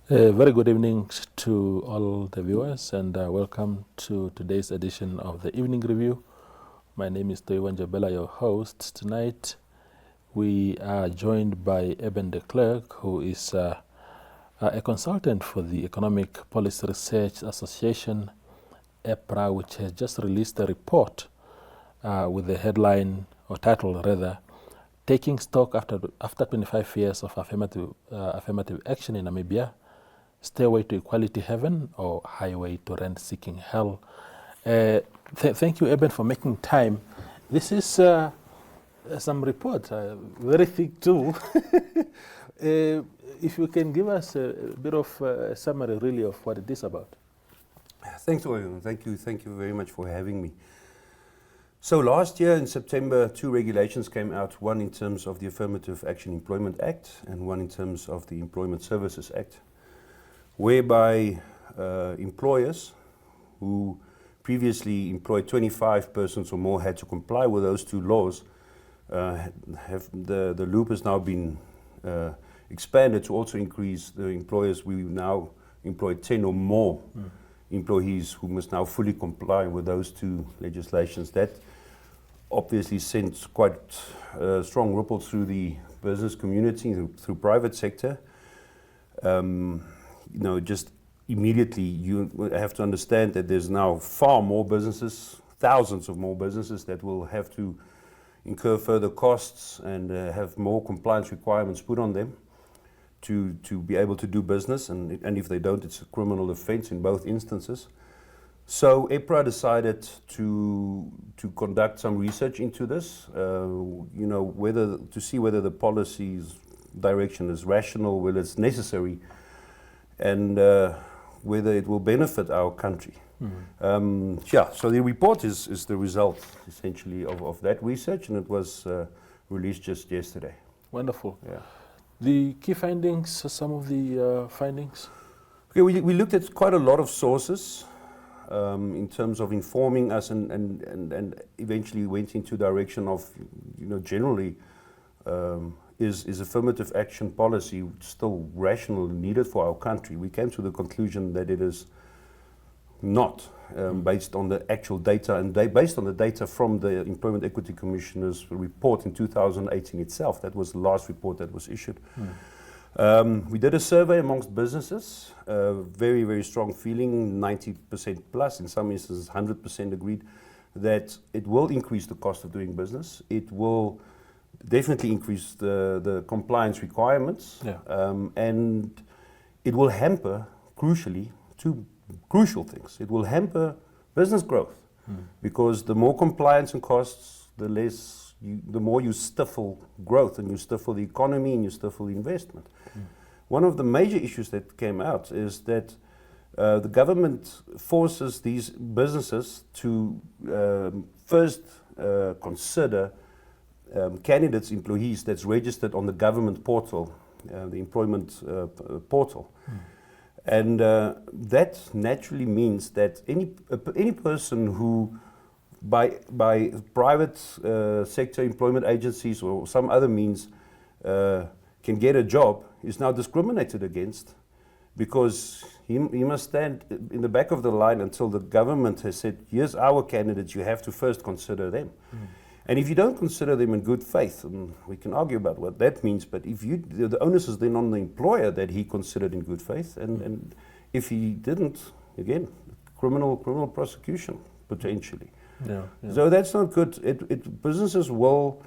Very good evening to all the viewers, and welcome to today's edition of the Evening Review. My name is Toiwan Jabela, your host. Tonight we are joined by Eben de Klerk, who is a consultant for the Economic Policy Research Association, EPRA, which has just released a report with the headline, or title rather, Taking Stock After 25 Years of Affirmative Action in Namibia, Stairway to Equality Heaven or Highway to Rent-Seeking Hell. Thank you, Eben, for making time. This is some report, very thick too. If you can give us a bit of a summary really of what it is about. Thanks, Oyo. Thank you very much for having me. So last year in September, two regulations came out, one in terms of the Affirmative Action Employment Act and one in terms of the Employment Services Act, whereby employers who previously employed 25 persons or more had to comply with those two laws. The loop has now been expanded to also increase the employers. We now employ 10 or more employees who must now fully comply with those two legislations. That obviously sent quite strong ripples through the business community, through private sector. Just immediately you have to understand that there's now far more businesses, thousands of more businesses that will have to incur further costs and have more compliance requirements put on them to be able to do business, and if they don't, it's a criminal offense in both instances. So EPRA decided to conduct some research into this, to see whether the policy's direction is rational, whether it's necessary, and whether it will benefit our country. So the report is the result, essentially, of that research, and it was released just yesterday. Wonderful. Yeah. The key findings, some of the findings? Okay, we looked at quite a lot of sources in terms of informing us, and eventually went into direction of, generally, is affirmative action policy still rational and needed for our country? We came to the conclusion that it is not, based on the actual data, and based on the data from the Employment Equity Commissioner's report in 2018 itself. That was the last report that was issued. We did a survey amongst businesses, very, very strong feeling, 90% plus, in some instances 100% agreed that it will increase the cost of doing business. It will definitely increase the compliance requirements, and it will hamper, crucially, two crucial things. It will hamper business growth, because the more compliance and costs, the more you stifle growth, and you stifle the economy, and you stifle the investment. One of the major issues that came out is that the government forces these businesses to first consider candidates, employees that's registered on the government portal, the employment portal. And that naturally means that any person who, by private sector employment agencies or some other means, can get a job, is now discriminated against, because he must stand in the back of the line until the government has said, here's our candidates, you have to first consider them. And if you don't consider them in good faith, and we can argue about what that means, but if the onus is then on the employer that he considered in good faith, and if he didn't, again, criminal prosecution, potentially. So that's not good. Businesses will,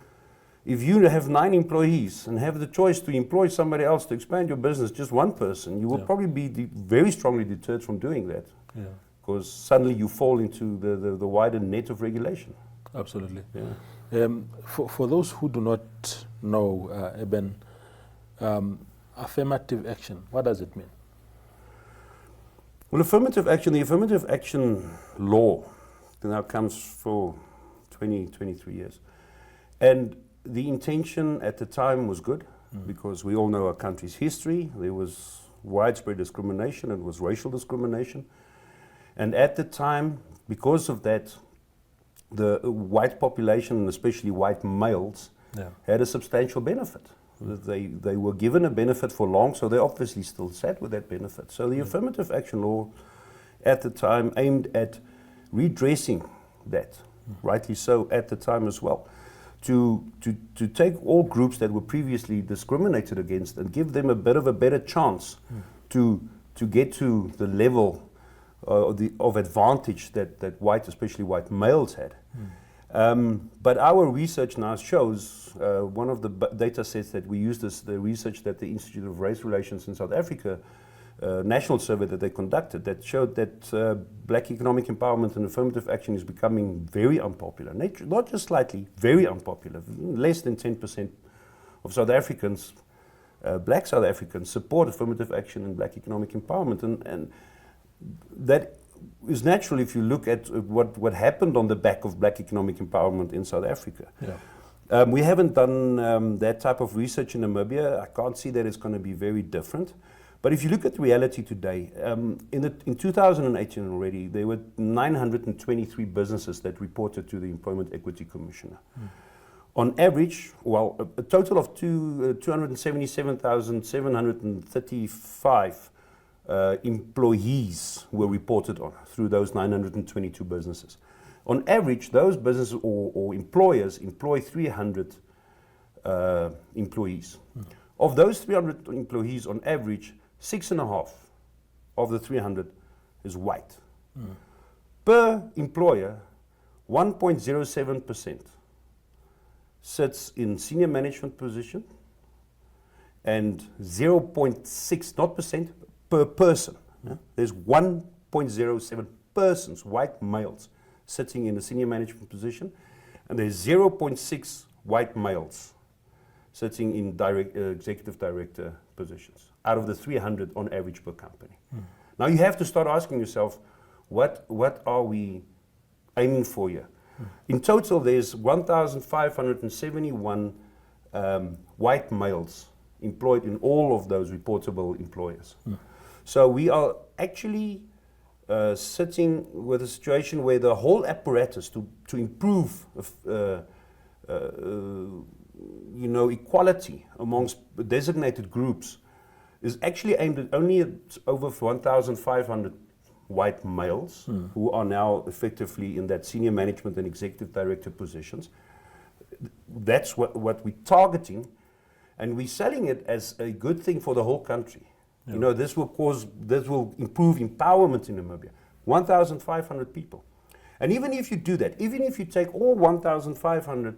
if you have 9 employees and have the choice to employ somebody else to expand your business, just one person, you will probably be very strongly deterred from doing that, because suddenly you fall into the wider net of regulation. Absolutely. For those who do not know, Eben, affirmative action, what does it mean? Well, the affirmative action law now comes for 23 years. And the intention at the time was good, because we all know our country's history. There was widespread discrimination, and it was racial discrimination. And at the time, because of that, the white population, and especially white males, had a substantial benefit. They were given a benefit for long, so they obviously still sat with that benefit. So the affirmative action law at the time aimed at redressing that, rightly so at the time as well, to take all groups that were previously discriminated against and give them a bit of a better chance to get to the level of advantage that white, especially white males had. But our research now shows, one of the data sets that we used is the research that the Institute of Race Relations in South Africa, national survey that they conducted, that showed that black economic empowerment and affirmative action is becoming very unpopular. Not just slightly, very unpopular. Less than 10% of South Africans, black South Africans, support affirmative action and black economic empowerment. And that is natural if you look at what happened on the back of black economic empowerment in South Africa. Yeah. We haven't done that type of research in Namibia. I can't see that it's going to be very different. But if you look at the reality today, in 2018 already, there were 923 businesses that reported to the Employment Equity Commissioner. On average, well, a total of 277,735 employees were reported on through those 922 businesses. On average, those businesses or employers employ 300 employees. Of those 300 employees, on average, 6.5 of the 300 is white. Per employer, 1.07% sits in senior management position, and 0.6, not percent, per person. There's 1.07 persons, white males, sitting in a senior management position, and there's 0.6 white males sitting in executive director positions out of the 300 on average per company. Now you have to start asking yourself, what are we aiming for here? In total, there's 1,571 white males employed in all of those reportable employers. So we are actually sitting with a situation where the whole apparatus to improve equality amongst designated groups is actually aimed at only over 1,500 white males who are now effectively in that senior management and executive director positions. That's what we're targeting, and we're selling it as a good thing for the whole country. Yeah. You know, this will improve empowerment in Namibia. 1,500 people. And even if you do that, even if you take all 1,500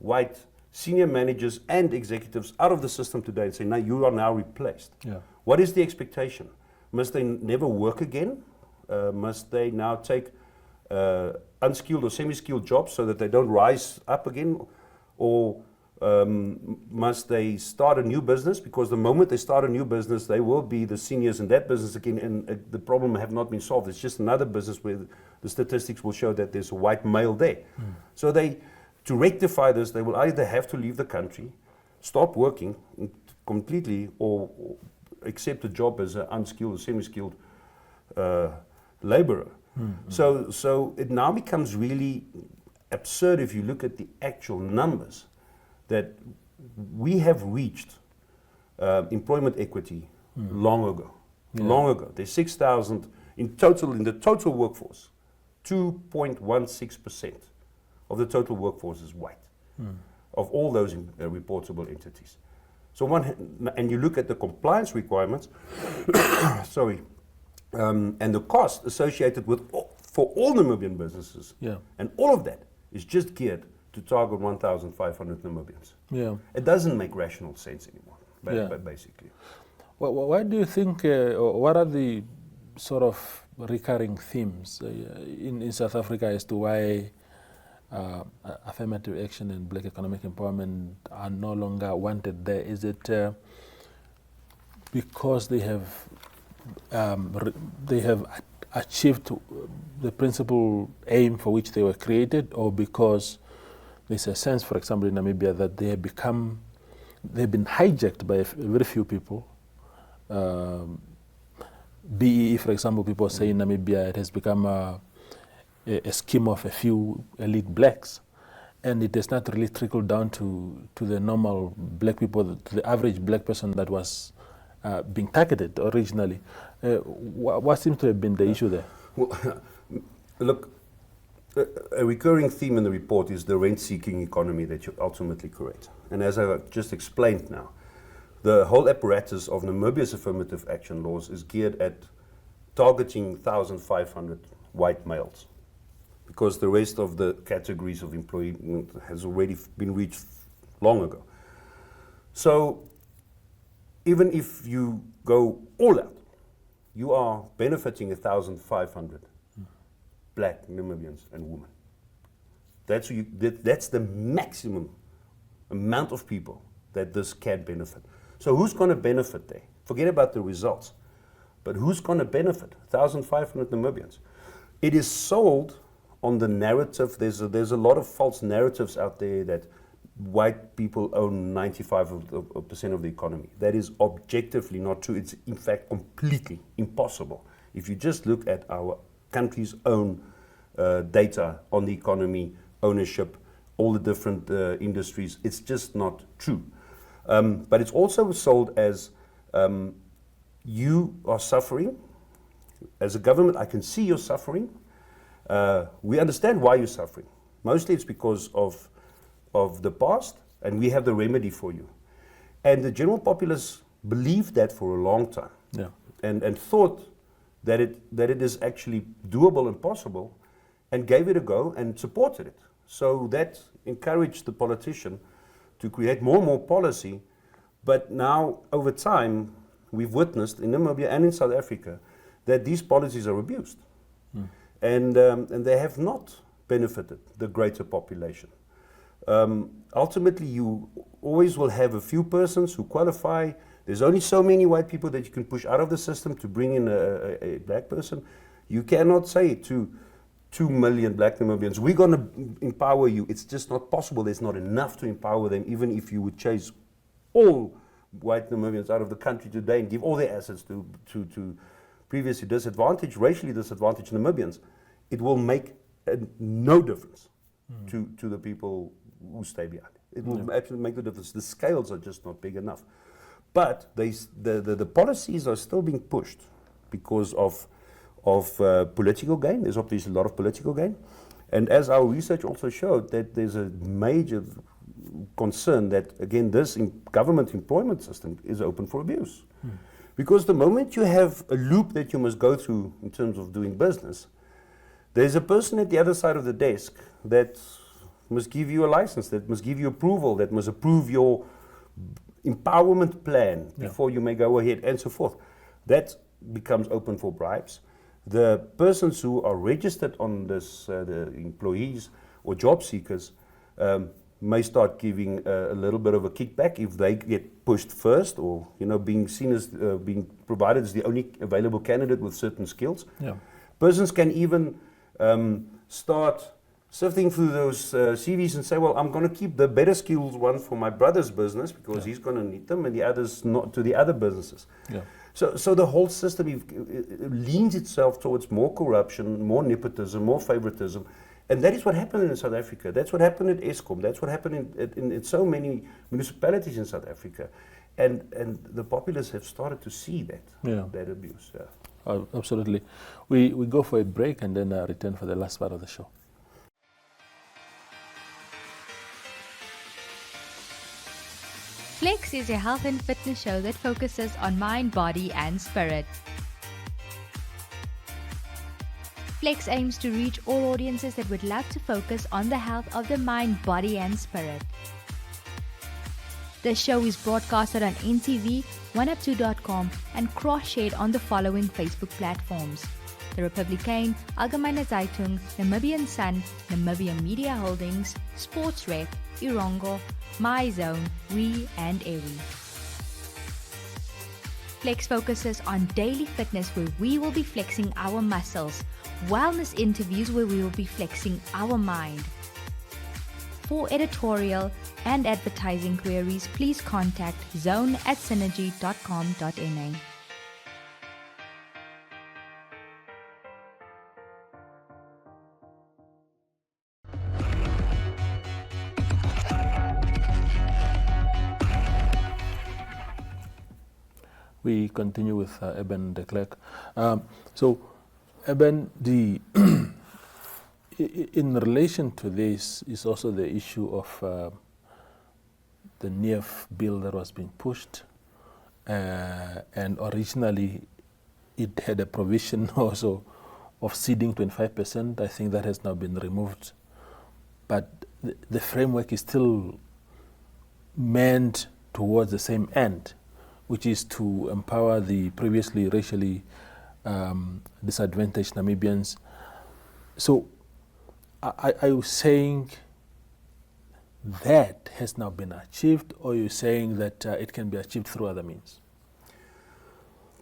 white senior managers and executives out of the system today and say, now you are now replaced. Yeah. What is the expectation? Must they never work again? Must they now take unskilled or semi-skilled jobs so that they don't rise up again? Or must they start a new business? Because the moment they start a new business, they will be the seniors in that business again, and the problem have not been solved. It's just another business where the statistics will show that there's a white male there. So to rectify this, they will either have to leave the country, stop working completely, or accept a job as an unskilled or semi-skilled laborer. So it now becomes really absurd if you look at the actual numbers that we have reached employment equity long ago. Yeah. Long ago. There's 6,000 in total, in the total workforce. 2.16% of the total workforce is white, of all those reportable entities. So and you look at the compliance requirements, sorry, and the cost associated with for all Namibian businesses, and all of that is just geared to target 1,500 Namibians. Yeah. It doesn't make rational sense anymore, basically. Well, why do you think, what are the sort of recurring themes in South Africa as to why affirmative action and black economic empowerment are no longer wanted there? Is it because they have achieved the principal aim for which they were created, or because there's a sense, for example, in Namibia, that they've been hijacked by very few people? BEE, for example, people say in Namibia it has become a scheme of a few elite blacks, and it has not really trickled down to the normal black people, to the average black person that was being targeted originally. What seems to have been the issue there? Well, look, a recurring theme in the report is the rent-seeking economy that you ultimately create. And as I just explained now, the whole apparatus of Namibia's affirmative action laws is geared at targeting 1,500 white males, because the rest of the categories of employment has already been reached long ago. So even if you go all out, you are benefiting 1,500 black Namibians and women. That's the maximum amount of people that this can benefit. So who's going to benefit there? Forget about the results. But who's going to benefit? 1,500 Namibians. It is sold on the narrative. There's a lot of false narratives out there that white people own 95% of the economy. That is objectively not true. It's in fact completely impossible. If you just look at our country's own data on the economy, ownership, all the different industries, it's just not true. But it's also sold as you are suffering. As a government, I can see you're suffering. We understand why you're suffering. Mostly it's because of the past, and we have the remedy for you. And the general populace believed that for a long time, and thought that it is actually doable and possible, and gave it a go and supported it. So that encouraged the politician to create more and more policy. But now, over time, we've witnessed in Namibia and in South Africa that these policies are abused. And they have not benefited the greater population. Ultimately, you always will have a few persons who qualify. There's only so many white people that you can push out of the system to bring in a black person. You cannot say to 2 million black Namibians, we're going to empower you. It's just not possible. There's not enough to empower them, even if you would chase all white Namibians out of the country today and give all their assets to previously disadvantaged, racially disadvantaged Namibians. It will make no difference to the people who stay behind. It will absolutely make the difference. The scales are just not big enough. But the policies are still being pushed because of political gain. There's obviously a lot of political gain. And as our research also showed, that there's a major concern that, again, this government employment system is open for abuse. Because the moment you have a loop that you must go through in terms of doing business, there's a person at the other side of the desk that must give you a license, that must give you approval, that must approve your empowerment plan before you may go ahead, and so forth. That becomes open for bribes. The persons who are registered on this, the employees or job seekers, may start giving a little bit of a kickback if they get pushed first, or being seen as being provided as the only available candidate with certain skills. Persons can even start sifting through those CVs and say, well, I'm going to keep the better skills one for my brother's business because he's going to need them, and the others not to the other businesses. So the whole system leans itself towards more corruption, more nepotism, more favoritism. And that is what happened in South Africa. That's what happened at Eskom. That's what happened in so many municipalities in South Africa. And the populace have started to see that abuse. Absolutely. We go for a break and then return for the last part of the show. Flex is a health and fitness show that focuses on mind, body, and spirit. Flex aims to reach all audiences that would love to focus on the health of the mind, body, and spirit. The show is broadcasted on NTV, 1up2.com, and cross-shared on the following Facebook platforms: The Republican, Algemene Zeitung, Namibian Sun, Namibian Media Holdings, Sportsrec, Irongo, MyZone, We, and Ewi. Flex focuses on daily fitness, where we will be flexing our muscles, wellness interviews where we will be flexing our mind. For editorial and advertising queries, please contact zone@synergy.com.na. we continue with Eben de Klerk. So, Eben, in relation to this is also the issue of the NIF bill that was being pushed, and originally it had a provision also of ceding 25%. I think that has now been removed, but the framework is still meant towards the same end, which is to empower the previously racially disadvantaged Namibians. So are you saying that has now been achieved, or are you saying that it can be achieved through other means?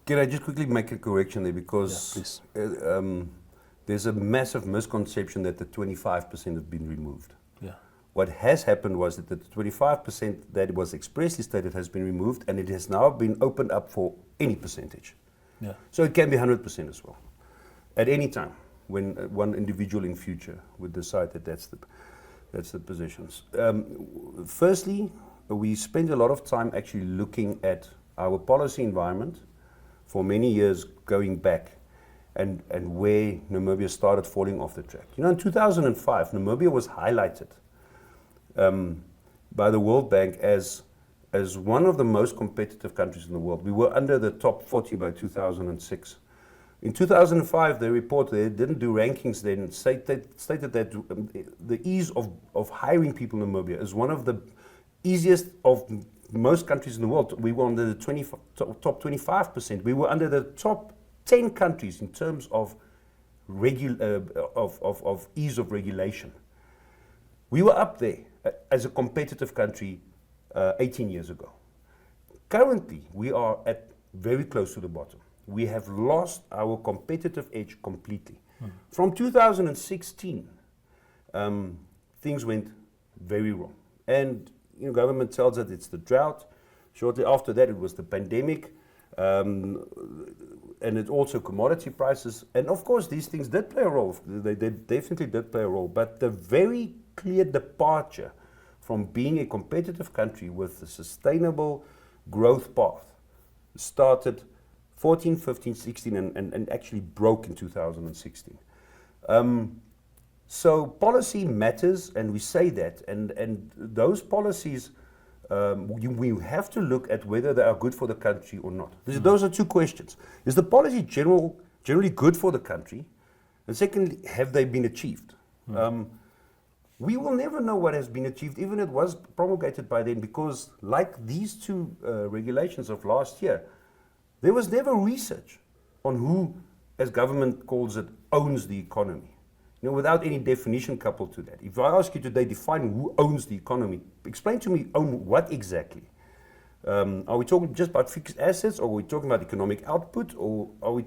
Can I just quickly make a correction there, because there's a massive misconception that the 25% has been removed. Yeah. What has happened was that the 25% that was expressly stated has been removed, and it has now been opened up for any percentage. Yeah. So it can be 100% as well, at any time, when one individual in future would decide that that's the positions. Firstly, we spend a lot of time actually looking at our policy environment for many years going back, and where Namibia started falling off the track. You know, in 2005, Namibia was highlighted by the World Bank as one of the most competitive countries in the world. We were under the top 40 by 2006. In 2005, they reported, they didn't do rankings then, stated that the ease of hiring people in Namibia is one of the easiest of most countries in the world. We were under the top 25%. We were under the top 10 countries in terms of ease of regulation. We were up there as a competitive country 18 years ago. Currently, we are at very close to the bottom. We have lost our competitive edge completely. From 2016, things went very wrong. And government tells us it's the drought. Shortly after that, it was the pandemic. And it's also commodity prices. And of course, these things did play a role. They definitely did play a role. But the very clear departure from being a competitive country with a sustainable growth path started 14, 15, 16, and actually broke in 2016. So policy matters, and we say that, and those policies, we have to look at whether they are good for the country or not. Those are two questions. Is the policy generally good for the country? And secondly, have they been achieved? We will never know what has been achieved, even if it was promulgated by then, because like these two regulations of last year, there was never research on who, as government calls it, owns the economy. Without any definition coupled to that. If I ask you today, define who owns the economy, explain to me, own what exactly? Are we talking just about fixed assets, or are we talking about economic output, or are we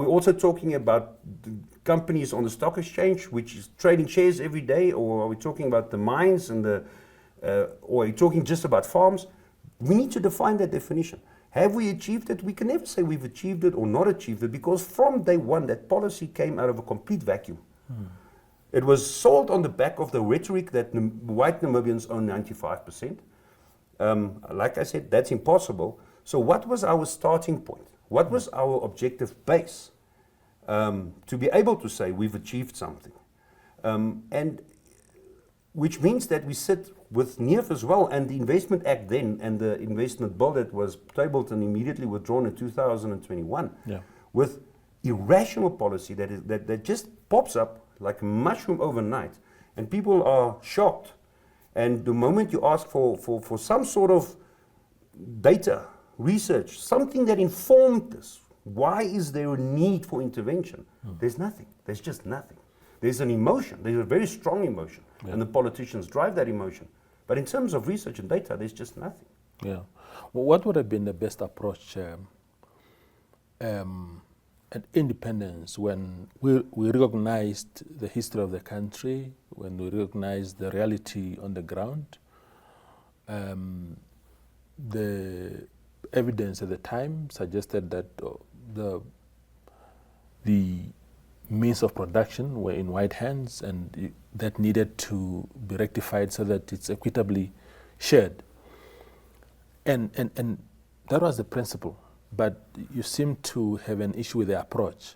also talking about the companies on the stock exchange, which is trading shares every day, or are we talking about the mines and or are you talking just about farms? We need to define that definition. Have we achieved it? We can never say we've achieved it or not achieved it, because from day one, that policy came out of a complete vacuum. It was sold on the back of the rhetoric that white Namibians own 95%. Like I said, that's impossible. So what was our starting point? What was our objective base to be able to say we've achieved something? And which means that we sit with NIF as well, and the Investment Act then, and the investment bill that was tabled and immediately withdrawn in 2021, with irrational policy that just pops up like a mushroom overnight, and people are shocked. And the moment you ask for some sort of data, research, something that informed this, why is there a need for intervention? There's nothing. There's just nothing. There's an emotion. There's a very strong emotion. And the politicians drive that emotion. But in terms of research and data, there's just nothing. Yeah. Well, what would have been the best approach at independence, when we recognized the history of the country, when we recognized the reality on the ground? The evidence at the time suggested that the means of production were in white hands, and that needed to be rectified so that it's equitably shared. And That was the principle, but you seem to have an issue with the approach.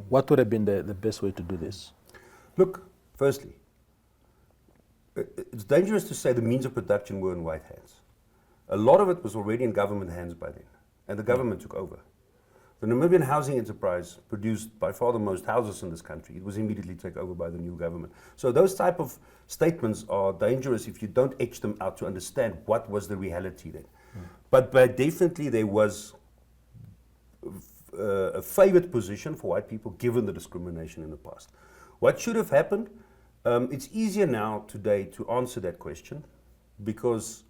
What would have been the best way to do this? Look, firstly, it's dangerous to say the means of production were in white hands. A lot of it was already in government hands by then, and the government took over. The Namibian housing enterprise produced by far the most houses in this country. It was immediately taken over by the new government. So those type of statements are dangerous if you don't etch them out to understand what was the reality then. But definitely there was a favored position for white people given the discrimination in the past. What should have happened? It's easier now today to answer that question because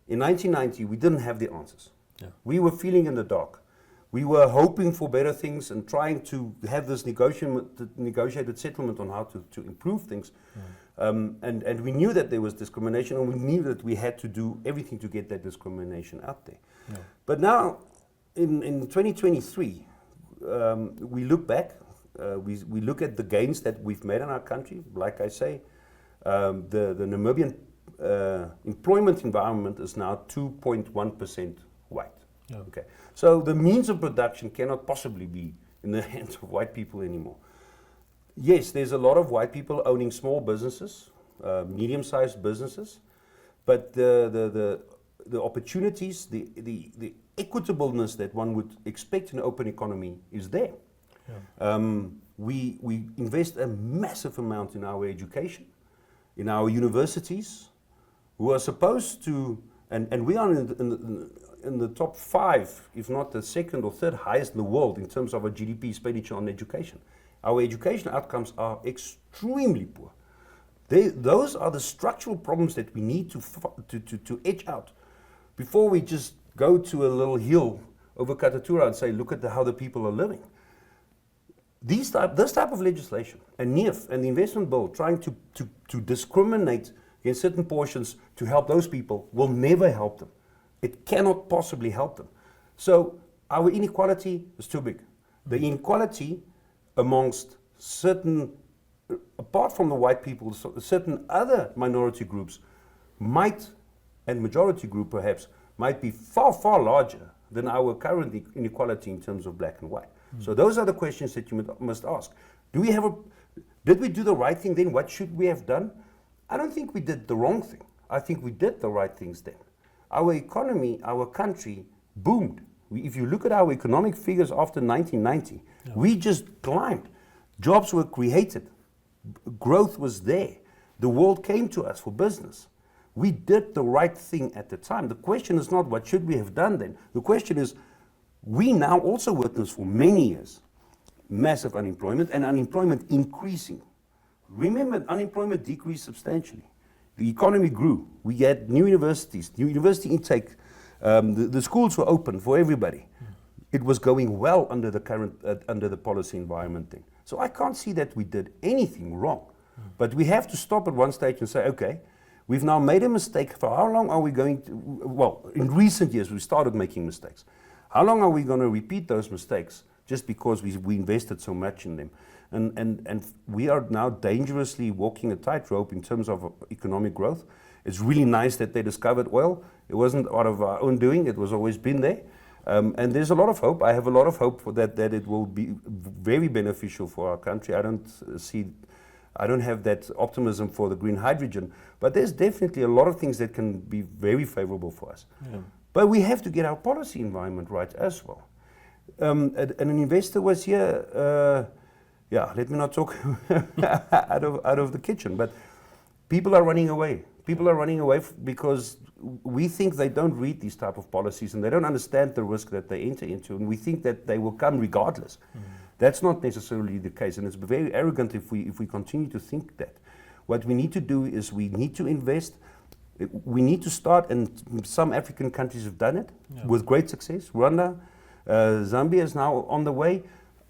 in 1990 we didn't have the answers. Yeah. We were feeling in the dark. We were hoping for better things and trying to have this negotiated settlement on how to improve things. And we knew that there was discrimination, and we knew that we had to do everything to get that discrimination out there. Yeah. But now, in 2023, we look back, we look at the gains that we've made in our country. Like I say, the Namibian employment environment is now 2.1% white. Yeah. Okay. So the means of production cannot possibly be in the hands of white people anymore. Yes, there's a lot of white people owning small businesses, medium-sized businesses, but the opportunities, the equitableness that one would expect in an open economy is there. Yeah. We invest a massive amount in our education, in our universities, who are supposed to, and we are in the top 5, if not the second or third highest in the world in terms of our GDP expenditure on education. Our education outcomes are extremely poor. Those are the structural problems that we need to edge out before we just go to a little hill over Katatura and say, look at how the people are living. This type of legislation, and NIF and the investment bill trying to discriminate against certain portions to help those people will never help them. It cannot possibly help them. So our inequality is too big. The inequality amongst certain, apart from the white people, certain other minority groups might, and majority group perhaps, might be far, far larger than our current inequality in terms of black and white. So those are the questions that you must ask. Did we do the right thing then? What should we have done? I don't think we did the wrong thing. I think we did the right things then. Our economy, our country boomed. If you look at our economic figures after 1990, we just climbed. Jobs were created. Growth was there. The world came to us for business. We did the right thing at the time. The question is not what should we have done then. The question is, we now also witness for many years massive unemployment and unemployment increasing. Remember, unemployment decreased substantially. The economy grew. We had new universities, new university intake. The schools were open for everybody. It was going well under the current, under the policy environment then. So I can't see that we did anything wrong. But we have to stop at one stage and say, okay, we've now made a mistake. For how long are we going to, well, in recent years we started making mistakes. How long are we going to repeat those mistakes just because we invested so much in them? And we are now dangerously walking a tightrope in terms of economic growth. It's really nice that they discovered oil. It wasn't out of our own doing. It was always been there. And there's a lot of hope. I have a lot of hope for that it will be very beneficial for our country. I don't have that optimism for the green hydrogen, but there's definitely a lot of things that can be very favorable for us. Yeah. But we have to get our policy environment right as well. And an investor was here, let me not talk out of the kitchen, but people are running away. People are running away because we think they don't read these type of policies and they don't understand the risk that they enter into, and we think that they will come regardless. That's not necessarily the case, and it's very arrogant if we continue to think that. What we need to do is we need to invest. We need to start, and some African countries have done it with great success. Rwanda, Zambia is now on the way.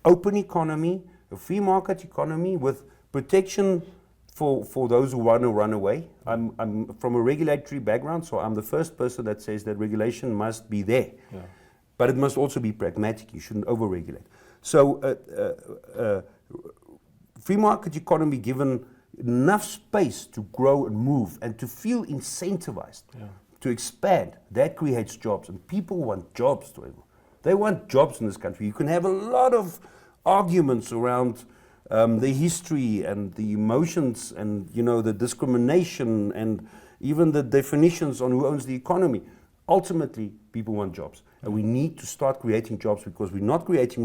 Open economy, a free market economy with protection for those who want to run away. I'm from a regulatory background, so I'm the first person that says that regulation must be there. Yeah. But it must also be pragmatic. You shouldn't over-regulate. So free market economy given enough space to grow and move and to feel incentivized. Yeah. to expand. That creates jobs, and people want jobs. They want jobs in this country. You can have a lot of arguments around the history and the emotions and the discrimination and even the definitions on who owns the economy. Ultimately, people want jobs, and we need to start creating jobs, because we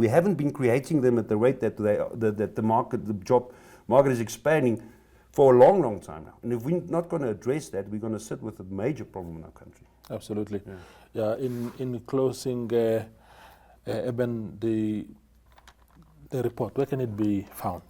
haven't been creating them at the rate that the job market is expanding for a long, long time now. And if we're not going to address that, we're going to sit with a major problem in our country. Absolutely. Yeah. In closing, Eben, the report, where can it be found?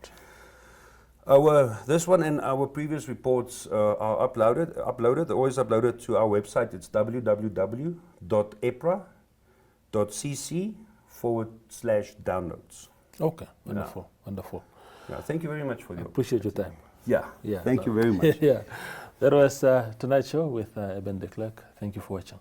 This one and our previous reports are always uploaded to our website. It's www.epra.cc/downloads. Okay, wonderful, wonderful. Yeah, thank you very much for your appreciate your time. Yeah, thank you very much. Yeah, that was tonight's show with Eben de Klerk. Thank you for watching.